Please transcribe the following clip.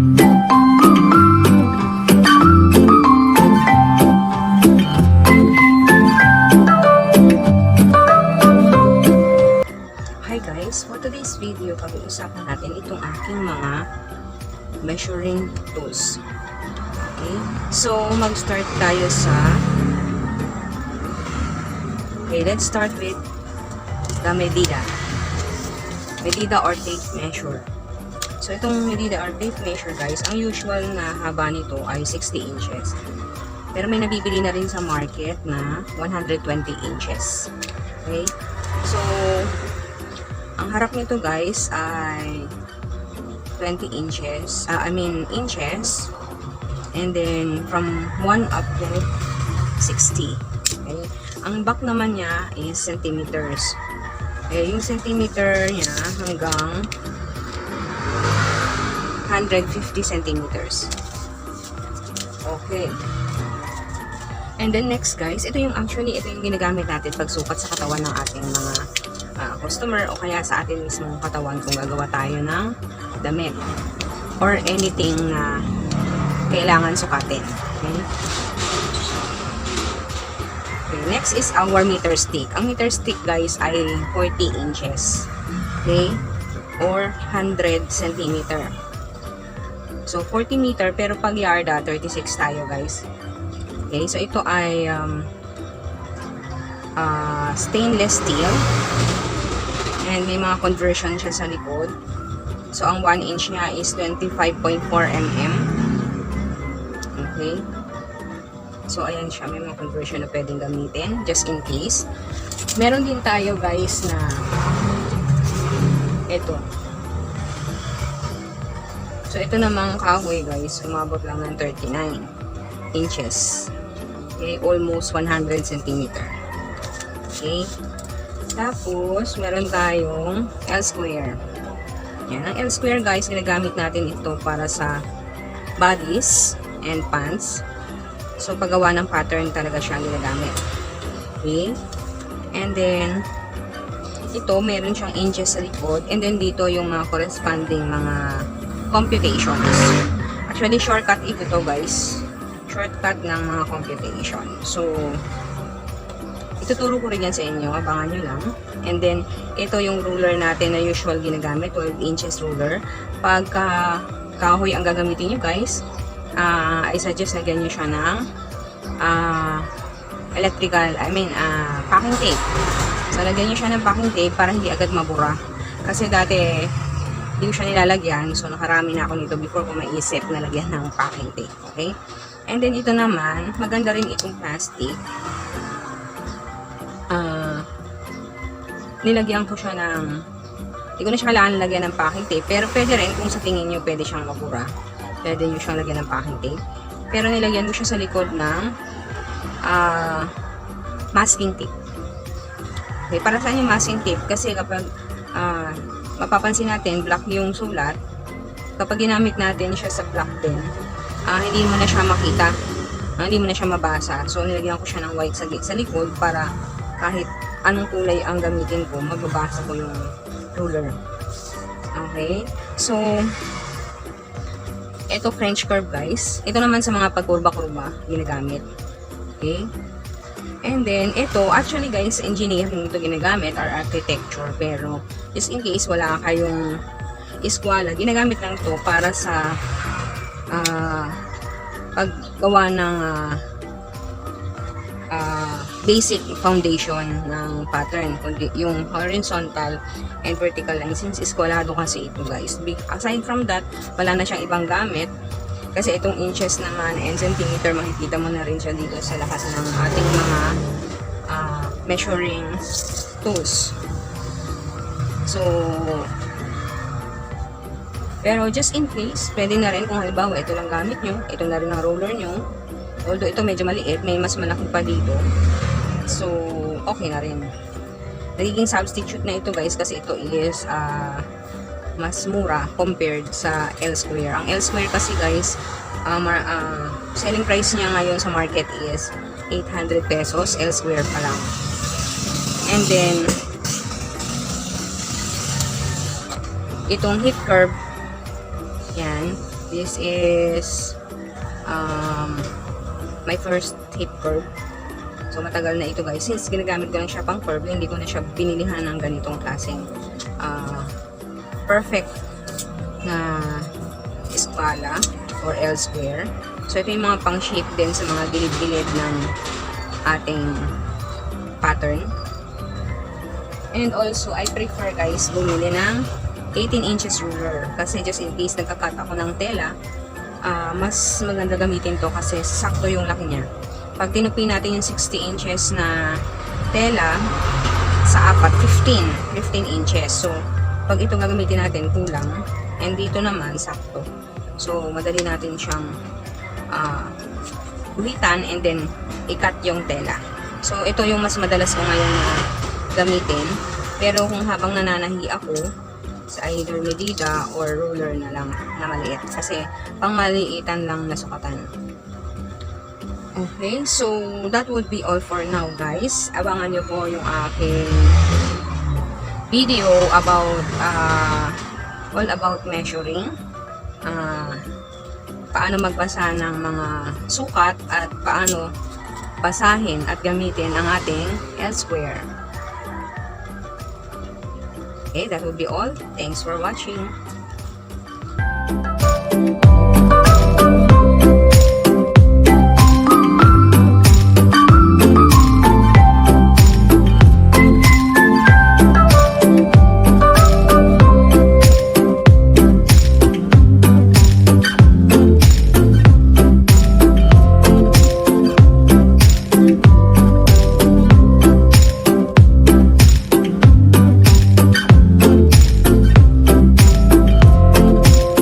Hi guys, for today's video, pag-uusapan natin itong aking mga measuring tools. Okay, so mag-start tayo sa let's start with the medida or tape measure. So itong medida or tape measure guys, ang usual na haba nito ay 60 inches. Pero may nabibili na rin sa market na 120 inches. Okay, so ang harap nito guys ay 20 inches, inches, and then from 1 up to 60. Okay? Ang back naman niya is centimeters. Okay, yung centimeter niya hanggang 150 centimeters. Okay. And then next guys, ito yung ginagamit natin pagsukat sa katawan ng ating mga customer o kaya sa atin mismong katawan kung gagawa tayo ng damit or anything na kailangan sukatin. Okay? Okay, next is our meter stick. Ang meter stick guys ay 40 inches. Okay? Or 100 centimeter. So 40 meter pero pag yarda 36 tayo guys. Okay, so ito ay stainless steel. And may mga conversion siya sa likod. So, ang 1 inch niya is 25.4 mm. Okay. So, ayan siya. May mga conversion na pwedeng gamitin. Just in case. Meron din tayo guys na ito. So, ito namang kahoy guys. Umabot lang ng 39 inches. Okay. Almost 100 cm. Okay. Tapos, meron tayong LSquare. Yan. Ang LSquare guys, ginagamit natin ito para sa bodies and pants. So, paggawa ng pattern talaga siya ginagamit. Okay. And then, ito, meron siyang inches sa likod. And then, dito yung mga corresponding mga computations. Actually, shortcut ito guys. Shortcut ng mga computation. So, ituturo ko rin yan sa inyo, abangan nyo lang. And then, ito yung ruler natin na usual ginagamit, 12 inches ruler. Pagka kahoy ang gagamitin nyo guys, I suggest na ganyan siya ng packing tape. So, lagyan nyo siya ng packing tape para hindi agad mabura. Kasi dati, hindi ko siya nilalagyan. So, nakarami na ako nito before ko maisip na lagyan ng packing tape. Okay? And then, ito naman, maganda rin itong plastic. Nilagyan ko siya ng hindi ko na siya kailangan lagyan ng packing tape, pero pwede rin kung sa tingin nyo pwede siyang mabura, pwede nyo siyang lagyan ng packing tape, pero nilagyan ko siya sa likod ng masking tape. Okay, para saan yung masking tape? Kasi kapag mapapansin natin black yung sulat, kapag ginamit natin siya sa black din, hindi mo na siya makita, hindi mo na siya mabasa. So nilagyan ko siya ng white sa likod para kahit anong kulay ang gamitin ko, magbabasa ko yung ruler. Okay? So, ito French curve guys. Ito naman sa mga pagkurba-kurba ginagamit. Okay? And then, ito, actually guys, engineering ito ginagamit or architecture. Pero, just in case wala kayong eskwela, ginagamit lang ito para sa paggawa ng basic foundation ng pattern, yung horizontal and vertical lines. Since eskwalado kasi ito guys, aside from that, wala na siyang ibang gamit kasi itong inches naman and centimeter, makikita mo na rin siya dito sa lakas ng ating mga measuring tools. So, pero just in case, pwede na rin kung halimbawa ito lang gamit nyo, ito na rin ang roller nyo. Although ito medyo maliit, may mas malaki pa dito. So, okay na rin. Nagiging substitute na ito guys kasi ito is mas mura compared sa LSquare. Ang LSquare kasi guys, selling price niya ngayon sa market is 800 pesos, LSquare pa lang. And then, itong hip curve, yan, This is my first hip curve. So matagal na ito guys. Since ginagamit ko lang siya pang curve, hindi ko na siya binilihan ng ganitong klaseng perfect na eskwala or LSquare. So ito yung mga pang shape din sa mga gilid-gilid ng ating pattern. And also, I prefer guys bumili ng 18 inches ruler. Kasi just in case nagkakat ako ng tela, mas maganda gamitin to kasi sakto yung laki niya. Pag tinupi natin yung 60 inches na tela sa apat, 15 inches. So, pag ito gagamitin natin, kulang. And dito naman, sakto. So, madali natin siyang guhitan and then i-cut yung tela. So, ito yung mas madalas ko ngayon na gamitin. Pero kung habang nananahi ako, sa either medida or ruler na lang na maliit. Kasi, pang maliitan lang na sukatan. Okay, so that would be all for now guys. Abangan nyo po yung aking video about all about measuring, paano magbasa ng mga sukat at paano basahin at gamitin ang ating LSquare. Okay, that would be all. Thanks for watching.